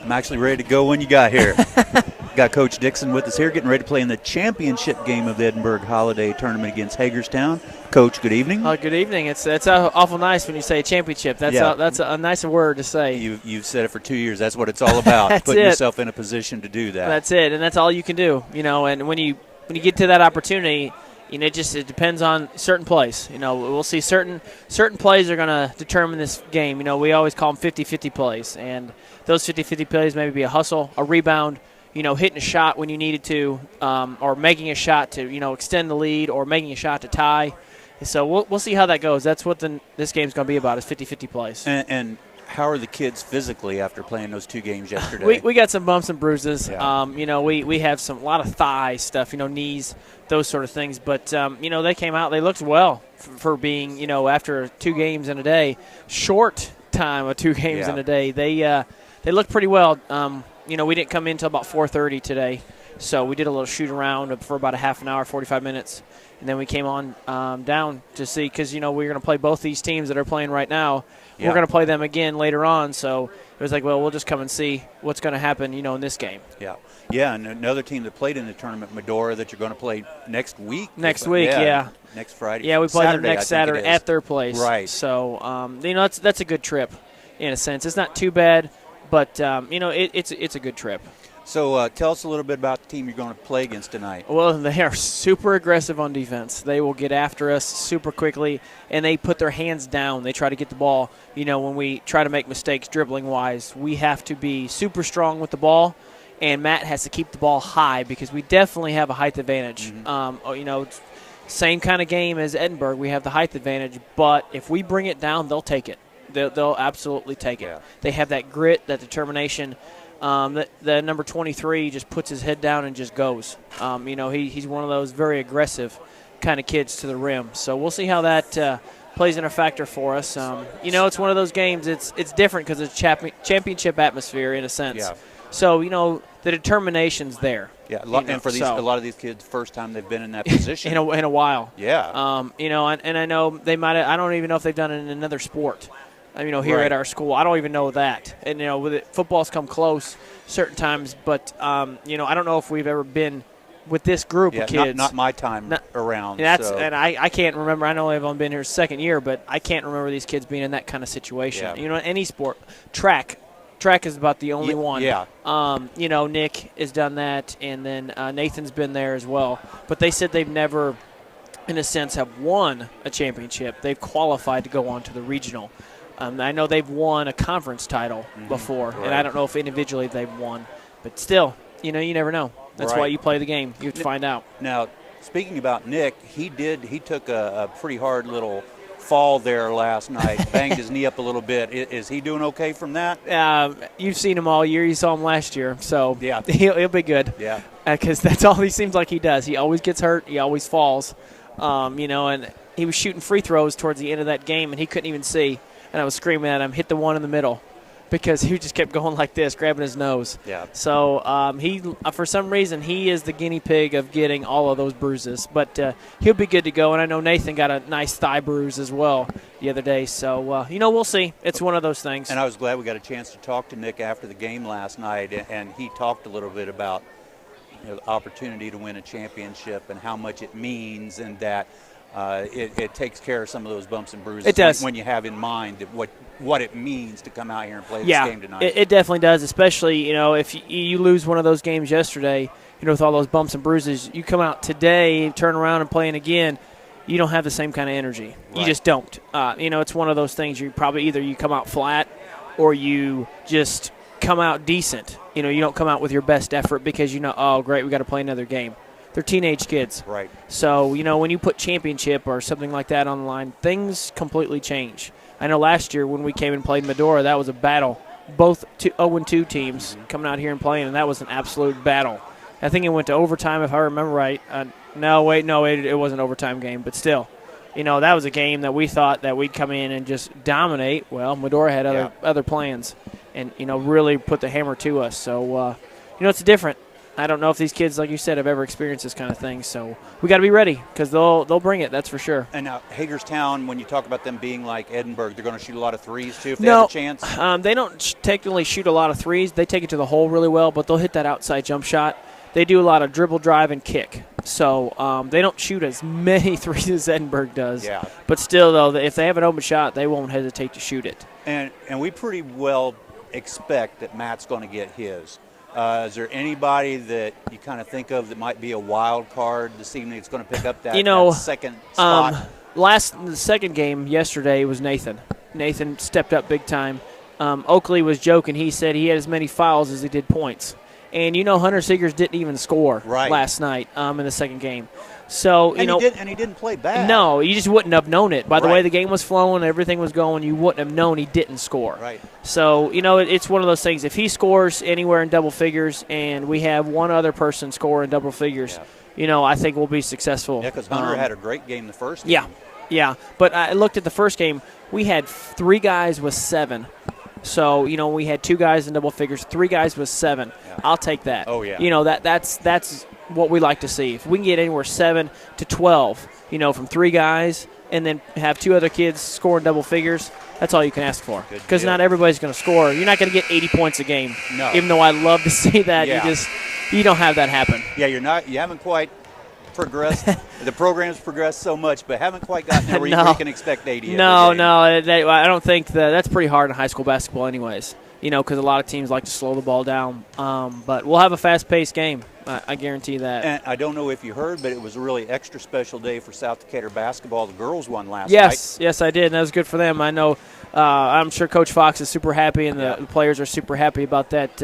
I'm actually ready to go when you got here. Got Coach Dixon with us here, getting ready to play in the championship game of the Edinburgh Holiday Tournament against Hagerstown. Coach, good evening. Good evening. It's awful nice when you say championship. That's a nice word to say. You've said it for 2 years. That's what it's all about. Putting yourself in a position to do that. That's it, and that's all you can do. And when you get to that opportunity, it depends on certain plays. We'll see certain plays are going to determine this game. We always call them 50-50 plays, and those 50-50 plays maybe be a hustle, a rebound, hitting a shot when you needed to, or making a shot to, extend the lead, or making a shot to tie. So we'll see how that goes. That's what this game's going to be about, is 50-50 plays. And how are the kids physically after playing those 2 games yesterday? We got some bumps and bruises. Yeah. We have a lot of thigh stuff, knees, those sort of things. But, they came out. They looked well for being, after 2 games in a day, short time of 2 games in a day. They looked pretty well. We didn't come in until about 4:30 today. So we did a little shoot around for about a half an hour, 45 minutes. And then we came on down to see, because, we're going to play both these teams that are playing right now. Yeah. We're going to play them again later on. So it was like, well, we'll just come and see what's going to happen, in this game. Yeah. Yeah, and another team that played in the tournament, Medora, that you're going to play next week. Next week, yeah. Next Friday. Yeah, we play them next Saturday at their place. Right. So, that's a good trip in a sense. It's not too bad, but, it's a good trip. So tell us a little bit about the team you're going to play against tonight. Well, they are super aggressive on defense. They will get after us super quickly, and they put their hands down. They try to get the ball. When we try to make mistakes dribbling-wise, we have to be super strong with the ball, and Matt has to keep the ball high because we definitely have a height advantage. Mm-hmm. Same kind of game as Edinburgh. We have the height advantage, but if we bring it down, they'll take it. They'll absolutely take it. Yeah. They have that grit, that determination. The number 23 just puts his head down and just goes. He's one of those very aggressive kind of kids to the rim. So we'll see how that plays in a factor for us. It's one of those games. It's different because it's championship atmosphere in a sense. Yeah. So the determination's there. Yeah, and for a lot of these kids, first time they've been in that position in a while. Yeah. And I know they might. I don't even know if they've done it in another sport. Here right. at our school. I don't even know that. And, with it, football's come close certain times, but, I don't know if we've ever been with this group of kids. Not my time around. And I can't remember. I know I've only been here second year, but I can't remember these kids being in that kind of situation. Yeah. Any sport. Track is about the only one. Yeah. Nick has done that, and then Nathan's been there as well. But they said they've never, in a sense, have won a championship. They've qualified to go on to the regional. I know they've won a conference title before, right. and I don't know if individually they've won. But still, you never know. That's right. why you play the game. You have to find out. Now, speaking about Nick, he took a pretty hard little fall there last night, banged his knee up a little bit. Is he doing okay from that? You've seen him all year. You saw him last year. So yeah. he'll be good. Yeah. Because that's all he seems like he does. He always gets hurt. He always falls. And he was shooting free throws towards the end of that game, and he couldn't even see. And I was screaming at him, hit the one in the middle, because he just kept going like this, grabbing his nose. Yeah. So he, for some reason, he is the guinea pig of getting all of those bruises. But he'll be good to go. And I know Nathan got a nice thigh bruise as well the other day. So, we'll see. It's one of those things. And I was glad we got a chance to talk to Nick after the game last night, and he talked a little bit about the opportunity to win a championship and how much it means, and that it takes care of some of those bumps and bruises. It does. When you have in mind that what it means to come out here and play this game tonight. It definitely does, especially, if you lose one of those games yesterday, with all those bumps and bruises, you come out today, turn around and playing again, you don't have the same kind of energy. Right. You just don't. It's one of those things you probably either you come out flat or you just come out decent. You don't come out with your best effort because oh, great, we got to play another game. They're teenage kids. Right. So, when you put championship or something like that on the line, things completely change. I know last year when we came and played Medora, that was a battle. Both 0-2 teams coming out here and playing, and that was an absolute battle. I think it went to overtime, if I remember right. It wasn't an overtime game, but still. That was a game that we thought that we'd come in and just dominate. Well, Medora had other plans and, really put the hammer to us. So, it's different. I don't know if these kids, like you said, have ever experienced this kind of thing. So we got to be ready because they'll bring it. That's for sure. And now Hagerstown, when you talk about them being like Edinburgh, they're going to shoot a lot of threes too if they have a chance. They don't technically shoot a lot of threes. They take it to the hole really well, but they'll hit that outside jump shot. They do a lot of dribble, drive, and kick. So they don't shoot as many threes as Edinburgh does. Yeah. But still, though, if they have an open shot, they won't hesitate to shoot it. And we pretty well expect that Matt's going to get his. Is there anybody that you kind of think of that might be a wild card this evening that's going to pick up that second spot? The second game yesterday was Nathan. Nathan stepped up big time. Oakley was joking. He said he had as many fouls as he did points. And, Hunter Seegers didn't even score last night in the second game. So, he didn't play bad. No, you just wouldn't have known it. By the way the game was flowing, everything was going, you wouldn't have known he didn't score. Right. So, it's one of those things. If he scores anywhere in double figures and we have one other person score in double figures, I think we'll be successful. Yeah, because Hunter had a great game the first game. Yeah. But I looked at the first game. We had 3 guys with 7. So, we had 2 guys in double figures, 3 guys with 7. Yeah. I'll take that. Oh, yeah. That's what we like to see. If we can get anywhere 7 to 12, from 3 guys and then have 2 other kids scoring double figures, that's all you can ask for. Because not everybody's going to score. You're not going to get 80 points a game. No. Even though I love to see that, you don't have that happen. Yeah, you haven't quite progressed. The program's progressed so much, but haven't quite gotten there where you can expect 80. No, I don't think that's pretty hard in high school basketball anyways, because a lot of teams like to slow the ball down. But we'll have a fast-paced game. I guarantee that. And I don't know if you heard, but it was a really extra special day for South Decatur basketball. The girls won last night. Yes, I did, and that was good for them. I know. I'm sure Coach Fox is super happy, and the players are super happy about that.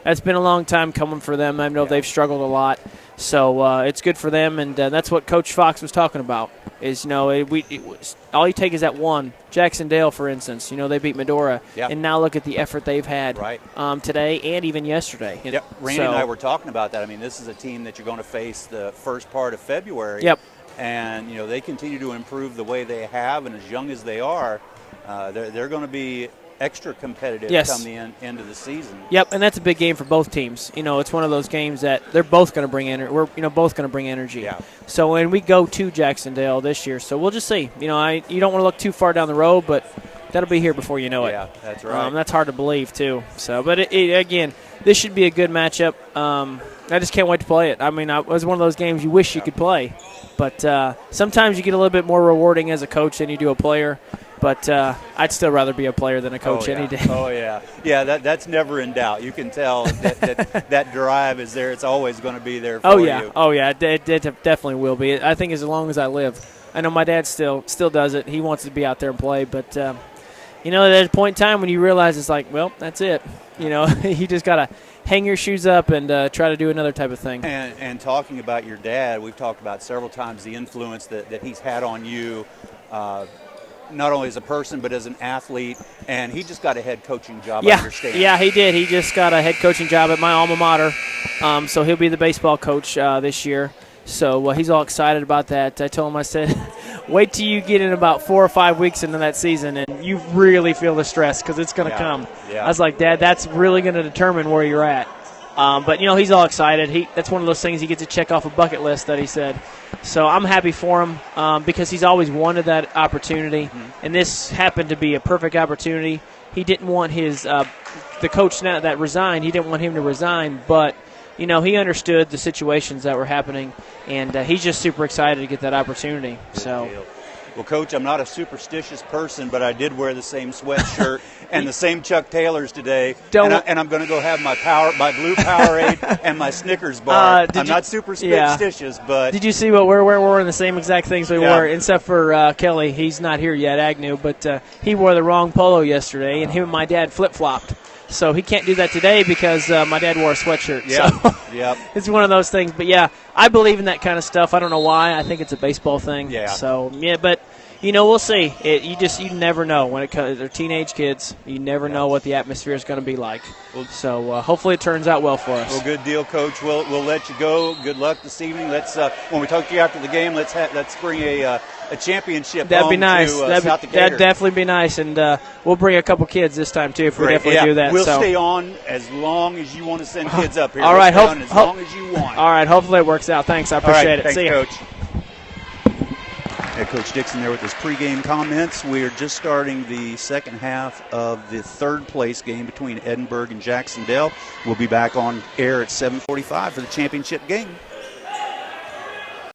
That's been a long time coming for them. I know they've struggled a lot. So it's good for them, and that's what Coach Fox was talking about. Is all you take is that one. Jacksonville, for instance, they beat Medora, and now look at the effort they've had today and even yesterday. Yep. Randy and I were talking about that. I mean, this is a team that you're going to face the first part of February. Yep. And they continue to improve the way they have, and as young as they are, they're going to be extra competitive come the end of the season. Yep, and that's a big game for both teams. It's one of those games that they're both going to bring energy. We're both going to bring energy. Yeah. So when we go to Jacksonville this year, so we'll just see. You don't want to look too far down the road, but that'll be here before you know it. Yeah, that's right. That's hard to believe too. So, but again, this should be a good matchup. I just can't wait to play it. I mean, it was one of those games you wish you could play, but sometimes you get a little bit more rewarding as a coach than you do a player. But I'd still rather be a player than a coach any day. Oh, yeah. Yeah, that's never in doubt. You can tell that drive is there. It's always going to be there for you. Oh, yeah. It definitely will be. I think as long as I live. I know my dad still does it. He wants to be out there and play. But, there's a point in time when you realize it's like, well, that's it. You just got to hang your shoes up and try to do another type of thing. And talking about your dad, we've talked about several times the influence that he's had on you, not only as a person but as an athlete, and he just got a head coaching job, I understand. Yeah, he did. He just got a head coaching job at my alma mater, so he'll be the baseball coach this year. So he's all excited about that. I told him, I said, wait till you get in about 4 or 5 weeks into that season and you really feel the stress because it's going to come. Yeah. I was like, Dad, that's really going to determine where you're at. But, he's all excited. That's one of those things he gets to check off a bucket list that he said. So I'm happy for him because he's always wanted that opportunity, and this happened to be a perfect opportunity. He didn't want the coach that resigned, he didn't want him to resign, but he understood the situations that were happening, and he's just super excited to get that opportunity. Well, Coach, I'm not a superstitious person, but I did wear the same sweatshirt and the same Chuck Taylors today, and I'm going to go have my blue Powerade and my Snickers bar. I'm not superstitious, but... Did you see what we're wearing the same exact things we wore, except for Kelly. He's not here yet, Agnew, but he wore the wrong polo yesterday, and him and my dad flip-flopped. So he can't do that today because my dad wore a sweatshirt. Yeah. It's one of those things. But, I believe in that kind of stuff. I don't know why. I think it's a baseball thing. Yeah. So, but, We'll see. You never know when it comes. They're teenage kids. You never know what the atmosphere is going to be like. So hopefully it turns out well for us. Well, good deal, Coach. We'll let you go. Good luck this evening. Let's when we talk to you after the game, let's bring a championship. That'd be nice. That'd definitely be nice, and we'll bring a couple kids this time too if we definitely do that. We'll stay on as long as you want to send kids up here. All right, as long as you want. All right, hopefully it works out. Thanks, I appreciate it. Thanks, See you, Coach. Head Coach Dixon there with his pregame comments. We are just starting the second half of the third place game between Edinburgh and Jacksonville. We'll be back on air at 7:45 for the championship game.